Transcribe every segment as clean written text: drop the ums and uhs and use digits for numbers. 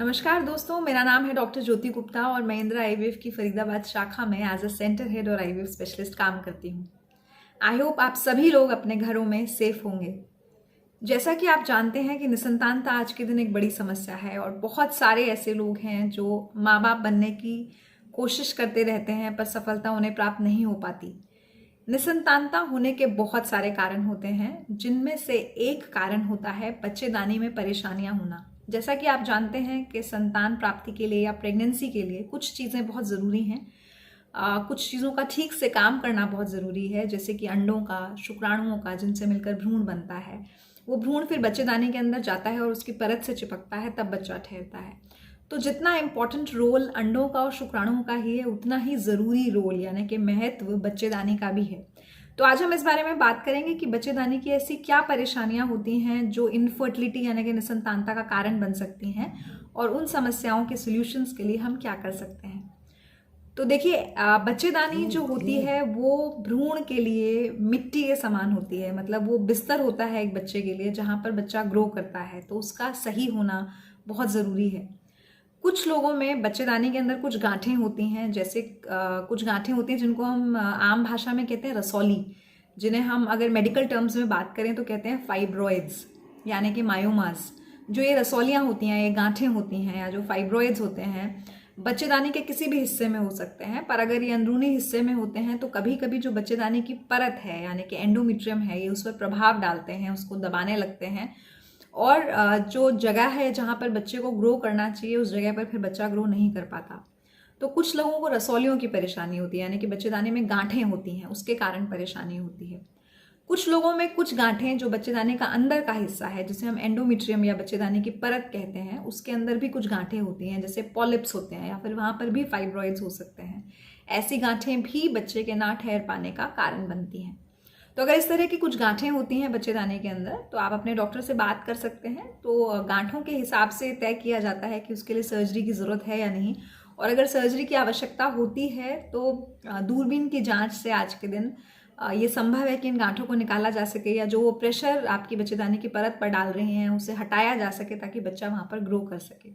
नमस्कार दोस्तों, मेरा नाम है डॉक्टर ज्योति गुप्ता और मैं इंदिरा आईवीएफ की फरीदाबाद शाखा में एज अ सेंटर हेड और आईवीएफ स्पेशलिस्ट काम करती हूँ। आई होप आप सभी लोग अपने घरों में सेफ होंगे। जैसा कि आप जानते हैं कि निसंतानता आज के दिन एक बड़ी समस्या है और बहुत सारे ऐसे लोग हैं जो माँ बाप बनने की कोशिश करते रहते हैं पर सफलता उन्हें प्राप्त नहीं हो पाती। निसंतानता होने के बहुत सारे कारण होते हैं, जिनमें से एक कारण होता है बच्चेदानी में परेशानियां होना। जैसा कि आप जानते हैं कि संतान प्राप्ति के लिए या प्रेगनेंसी के लिए कुछ चीज़ें बहुत ज़रूरी हैं। कुछ चीज़ों का ठीक से काम करना बहुत ज़रूरी है, जैसे कि अंडों का, शुक्राणुओं का, जिनसे मिलकर भ्रूण बनता है। वो भ्रूण फिर बच्चेदानी के अंदर जाता है और उसकी परत से चिपकता है, तब बच्चा ठहरता है। तो जितना इम्पोर्टेंट रोल अंडों का और शुक्राणुओं का ही है, उतना ही ज़रूरी रोल यानी कि महत्व बच्चेदानी का भी है। तो आज हम इस बारे में बात करेंगे कि बच्चेदानी की ऐसी क्या परेशानियां होती हैं जो इनफर्टिलिटी यानी कि निसंतानता का कारण बन सकती हैं, और उन समस्याओं के सॉल्यूशंस के लिए हम क्या कर सकते हैं। तो देखिए, बच्चेदानी जो होती है वो भ्रूण के लिए मिट्टी के समान होती है। मतलब वो बिस्तर होता है एक बच्चे के लिए जहाँ पर बच्चा ग्रो करता है, तो उसका सही होना बहुत ज़रूरी है। कुछ लोगों में बच्चेदानी के अंदर कुछ गांठें होती हैं, जैसे कुछ गांठें होती हैं जिनको हम आम भाषा में कहते हैं रसौली, जिन्हें हम अगर मेडिकल टर्म्स में बात करें तो कहते हैं फाइब्रॉइड्स यानी कि मायोमास। जो ये रसौलियाँ होती हैं, ये गांठें होती हैं या जो फाइब्रॉइड्स होते हैं, बच्चेदानी के किसी भी हिस्से में हो सकते हैं। पर अगर ये अंदरूनी हिस्से में होते हैं तो कभी कभी जो बच्चेदानी की परत है यानी कि एंडोमेट्रियम है, ये उस पर प्रभाव डालते हैं, उसको दबाने लगते हैं, और जो जगह है जहाँ पर बच्चे को ग्रो करना चाहिए उस जगह पर फिर बच्चा ग्रो नहीं कर पाता। तो कुछ लोगों को रसौलियों की परेशानी होती है यानी कि बच्चेदानी में गांठें होती हैं, उसके कारण परेशानी होती है। कुछ लोगों में कुछ गांठें जो बच्चेदानी का अंदर का हिस्सा है, जिसे हम एंडोमेट्रियम या बच्चेदानी की परत कहते हैं, उसके अंदर भी कुछ गांठें होती हैं, जैसे पॉलिप्स होते हैं या फिर वहाँ पर भी फाइब्रॉइड्स हो सकते हैं। ऐसी गांठें भी बच्चे के ना ठहर पाने का कारण बनती हैं। तो अगर इस तरह की कुछ गांठें होती हैं बच्चेदानी के अंदर, तो आप अपने डॉक्टर से बात कर सकते हैं। तो गांठों के हिसाब से तय किया जाता है कि उसके लिए सर्जरी की ज़रूरत है या नहीं, और अगर सर्जरी की आवश्यकता होती है तो दूरबीन की जांच से आज के दिन ये संभव है कि इन गांठों को निकाला जा सके, या जो वो प्रेशर आपकी बच्चेदानी की परत पर डाल रहे हैं उसे हटाया जा सके ताकि बच्चा वहाँ पर ग्रो कर सके।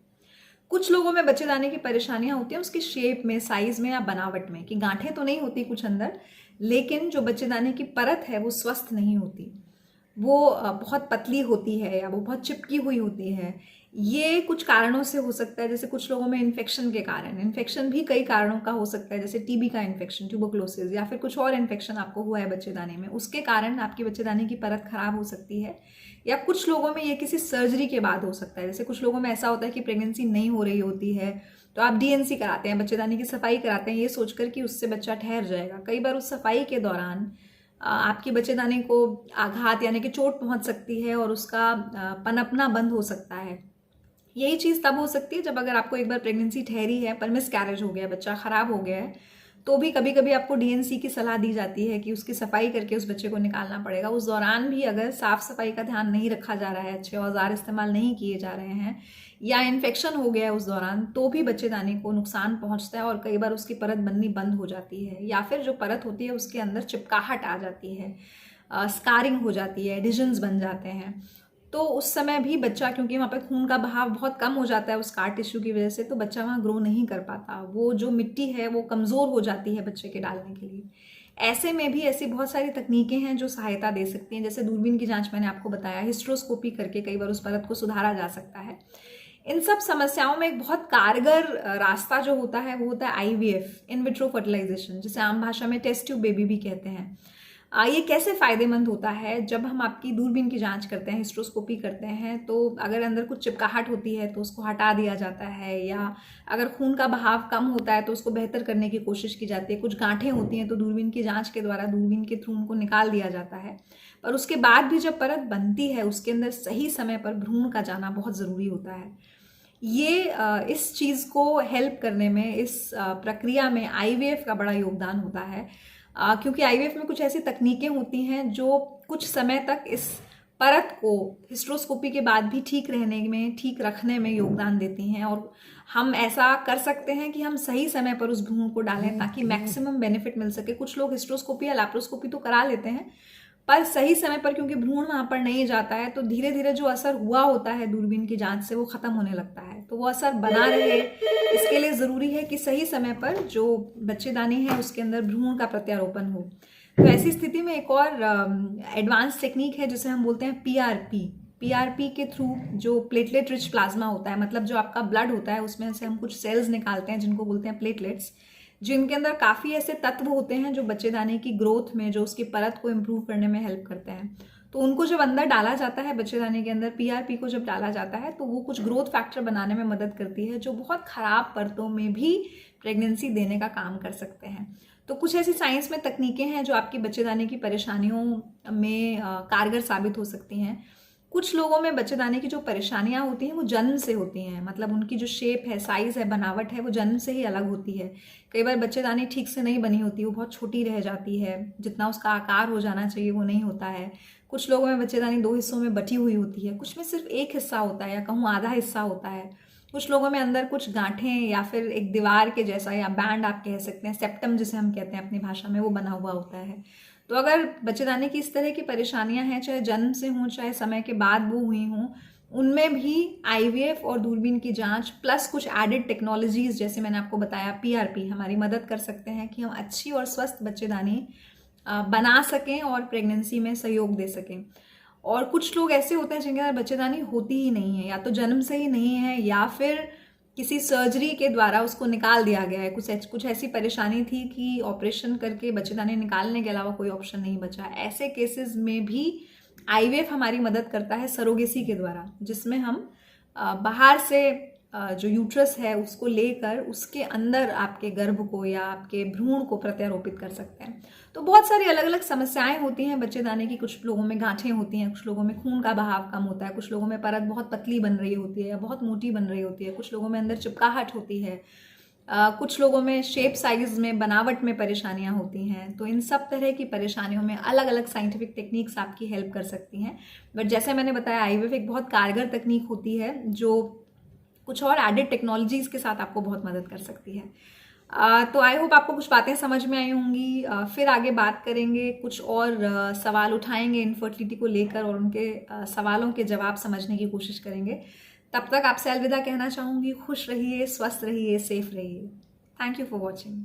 कुछ लोगों में बच्चेदानी की परेशानियां होती हैं उसकी शेप में, साइज में या बनावट में, कि गांठें तो नहीं होती कुछ अंदर, लेकिन जो बच्चेदानी की परत है वो स्वस्थ नहीं होती, वो बहुत पतली होती है या वो बहुत चिपकी हुई होती है। ये कुछ कारणों से हो सकता है, जैसे कुछ लोगों में इन्फेक्शन के कारण, इन्फेक्शन भी कई कारणों का हो सकता है, जैसे टीबी का इन्फेक्शन, ट्यूबरक्लोसिस, या फिर कुछ और इन्फेक्शन आपको हुआ है बच्चेदानी में, उसके कारण आपकी बच्चेदानी की परत खराब हो सकती है। या कुछ लोगों में ये किसी सर्जरी के बाद हो सकता है, जैसे कुछ लोगों में ऐसा होता है कि प्रेगनेंसी नहीं हो रही होती है तो आप डीएनसी कराते हैं, बच्चेदानी की सफाई कराते हैं, ये सोचकर कि उससे बच्चा ठहर जाएगा। कई बार उस सफाई के दौरान आपकी बच्चेदानी को आघात यानी कि चोट पहुंच सकती है और उसका पनपना बंद हो सकता है। यही चीज़ तब हो सकती है जब अगर आपको एक बार प्रेगनेंसी ठहरी है पर मिसकैरेज हो गया, बच्चा खराब हो गया है, तो भी कभी कभी आपको डीएनसी की सलाह दी जाती है कि उसकी सफाई करके उस बच्चे को निकालना पड़ेगा। उस दौरान भी अगर साफ सफाई का ध्यान नहीं रखा जा रहा है, अच्छे औजार इस्तेमाल नहीं किए जा रहे हैं, या इन्फेक्शन हो गया है उस दौरान, तो भी बच्चेदानी को नुकसान पहुंचता है और कई बार उसकी परत बननी बंद हो जाती है, या फिर जो परत होती है उसके अंदर चिपकाहट आ जाती है, स्कारिंग हो जाती है, एडिशंस बन जाते हैं। तो उस समय भी बच्चा, क्योंकि वहाँ पर खून का बहाव बहुत कम हो जाता है उस स्कार टिश्यू की वजह से, तो बच्चा वहाँ ग्रो नहीं कर पाता, वो जो मिट्टी है वो कमज़ोर हो जाती है बच्चे के डालने के लिए। ऐसे में भी ऐसी बहुत सारी तकनीकें हैं जो सहायता दे सकती हैं, जैसे दूरबीन की जांच मैंने आपको बताया, हिस्ट्रोस्कोपी करके कई बार उस परत को सुधारा जा सकता है। इन सब समस्याओं में एक बहुत कारगर रास्ता जो होता है वो होता है आईवीएफ, इन विट्रो फर्टिलाइजेशन, जिसे आम भाषा में टेस्ट ट्यूब बेबी भी कहते हैं। ये कैसे फ़ायदेमंद होता है? जब हम आपकी दूरबीन की जांच करते हैं, हिस्ट्रोस्कोपी करते हैं, तो अगर अंदर कुछ चिपकाहट होती है तो उसको हटा दिया जाता है, या अगर खून का बहाव कम होता है तो उसको बेहतर करने की कोशिश की जाती है। कुछ गांठें होती हैं तो दूरबीन की जांच के द्वारा दूरबीन के थ्रू उनको निकाल दिया जाता है। पर उसके बाद भी जब परत बनती है उसके अंदर सही समय पर भ्रूण का जाना बहुत ज़रूरी होता है। ये इस चीज़ को हेल्प करने में, इस प्रक्रिया में आईवीएफ का बड़ा योगदान होता है, क्योंकि आईवीएफ में कुछ ऐसी तकनीकें होती हैं जो कुछ समय तक इस परत को हिस्ट्रोस्कोपी के बाद भी ठीक रहने में, ठीक रखने में योगदान देती हैं, और हम ऐसा कर सकते हैं कि हम सही समय पर उस भ्रूण को डालें ताकि मैक्सिमम बेनिफिट मिल सके। कुछ लोग हिस्ट्रोस्कोपी या लैप्रोस्कोपी तो करा लेते हैं, पर सही समय पर क्योंकि भ्रूण वहाँ पर नहीं जाता है तो धीरे धीरे जो असर हुआ होता है दूरबीन की जांच से वो ख़त्म होने लगता है। तो वो असर बना रहे इसके लिए ज़रूरी है कि सही समय पर जो बच्चेदानी है उसके अंदर भ्रूण का प्रत्यारोपण हो। तो ऐसी स्थिति में एक और एडवांस टेक्निक है जिसे हम बोलते हैं पीआरपी के थ्रू जो प्लेटलेट रिच प्लाज्मा होता है, मतलब जो आपका ब्लड होता है उसमें से हम कुछ सेल्स निकालते हैं जिनको बोलते हैं प्लेटलेट्स, जिनके अंदर काफ़ी ऐसे तत्व होते हैं जो बच्चेदानी की ग्रोथ में, जो उसकी परत को इम्प्रूव करने में हेल्प करते हैं। तो उनको जब अंदर डाला जाता है बच्चेदानी के अंदर, पीआरपी को जब डाला जाता है तो वो कुछ ग्रोथ फैक्टर बनाने में मदद करती है जो बहुत ख़राब परतों में भी प्रेगनेंसी देने का काम कर सकते हैं। तो कुछ ऐसी साइंस में तकनीकें हैं जो आपकी बच्चेदानी की परेशानियों में कारगर साबित हो सकती हैं। कुछ लोगों में बच्चेदानी की जो परेशानियां होती हैं वो जन्म से होती हैं, मतलब उनकी जो शेप है, साइज़ है, बनावट है, वो जन्म से ही अलग होती है। कई बार बच्चेदानी ठीक से नहीं बनी होती, वो बहुत छोटी रह जाती है, जितना उसका आकार हो जाना चाहिए वो नहीं होता है। कुछ लोगों में बच्चेदानी 2 हिस्सों में बटी हुई होती है, कुछ में सिर्फ एक हिस्सा होता है या कहूँ आधा हिस्सा होता है। कुछ लोगों में अंदर कुछ गांठें या फिर एक दीवार के जैसा या बैंड आप कह सकते हैं, सेप्टम जिसे हम कहते हैं अपनी भाषा में, वो बना हुआ होता है। तो अगर बच्चेदानी की इस तरह की परेशानियां हैं, चाहे जन्म से हों चाहे समय के बाद वो हुई हों, उनमें भी आईवीएफ और दूरबीन की जांच प्लस कुछ एडेड टेक्नोलॉजीज जैसे मैंने आपको बताया पीआरपी हमारी मदद कर सकते हैं कि हम अच्छी और स्वस्थ बच्चेदानी बना सकें और प्रेगनेंसी में सहयोग दे सकें। और कुछ लोग ऐसे होते हैं जिनके अंदर बच्चेदानी होती ही नहीं है, या तो जन्म से ही नहीं है या फिर किसी सर्जरी के द्वारा उसको निकाल दिया गया है। कुछ ऐसी परेशानी थी कि ऑपरेशन करके बच्चेदानी निकालने के अलावा कोई ऑप्शन नहीं बचा। ऐसे केसेस में भी आईवीएफ हमारी मदद करता है सरोगेसी के द्वारा, जिसमें हम बाहर से जो यूट्रस है उसको लेकर उसके अंदर आपके गर्भ को या आपके भ्रूण को प्रत्यारोपित कर सकते हैं। तो बहुत सारी अलग अलग समस्याएं होती हैं बच्चेदानी की। कुछ लोगों में गांठें होती हैं, कुछ लोगों में खून का बहाव कम होता है, कुछ लोगों में परत बहुत पतली बन रही होती है या बहुत मोटी बन रही होती है, कुछ लोगों में अंदर चिपकाहट होती है, कुछ लोगों में शेप साइज में, बनावट में परेशानियां होती हैं। तो इन सब तरह की परेशानियों में अलग अलग साइंटिफिक टेक्निक्स आपकी हेल्प कर सकती हैं। बट जैसे मैंने बताया आईवीएफ एक बहुत कारगर तकनीक होती है जो कुछ और एडेड टेक्नोलॉजीज के साथ आपको बहुत मदद कर सकती है। तो आई होप आपको कुछ बातें समझ में आई होंगी। फिर आगे बात करेंगे, कुछ और सवाल उठाएंगे इनफर्टिलिटी को लेकर और उनके सवालों के जवाब समझने की कोशिश करेंगे। तब तक आपसे अलविदा कहना चाहूँगी। खुश रहिए, स्वस्थ रहिए, सेफ रहिए। Thank you for watching.